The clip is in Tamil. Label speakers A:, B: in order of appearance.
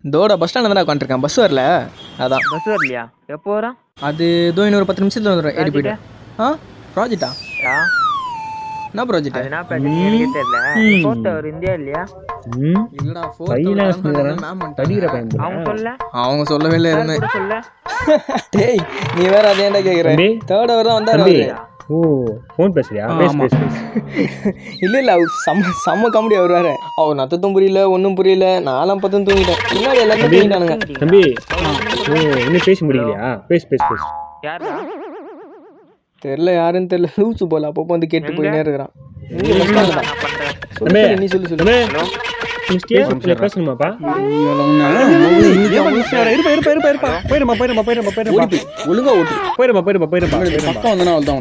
A: இதோட பஸ் ஸ்டாண்ட் தான் உட்காந்துருக்கேன். பஸ் வரல, அதான்.
B: பஸ் வரலையா? எப்போ வரான்?
A: அது இதோ இன்னொரு 10 நிமிஷத்துல வந்துடும். ஏறி போய்ட்டு. ப்ராஜெக்டா? என்ன ப்ராஜெக்ட்?
B: அது என்ன ப்ராஜெக்ட் எனக்கே தெரியல. போட்டோ ஒரு இந்தியா இல்லையா?
A: இல்லடா, அவங்க சொல்லவே இல்லை எதுவுமே. டேய் நீ வேற அதேண்டா கேக்குற. தேர்ட் அவர் தான் வந்தாரு.
C: ஓ ஃபோன் பேசுறியா?
A: இல்ல செம்ம காமெடி அவர் வேற. அவர் நத்தத்தும் புரியல, ஒன்றும் புரியல. நான்லாம் பத்தும் தூங்கிட்டேன். பின்னாடி எல்லாருமே தூங்கிட்டானுங்க.
C: தம்பி இன்னும் பேச முடியலையா? பேசு.
B: யாரா?
A: தெரியல, யாருன்னு தெரியல. லூசு போல அப்பப்போ வந்து கேட்டு போயினே இருக்கிறான். நீ சொல்லு.
C: பேசணுமாப்பா?
A: ஒழுங்கா ஓட்டு.
C: போயிருப்பா.
A: பக்கம் வந்தனா அவ்வளோதான்.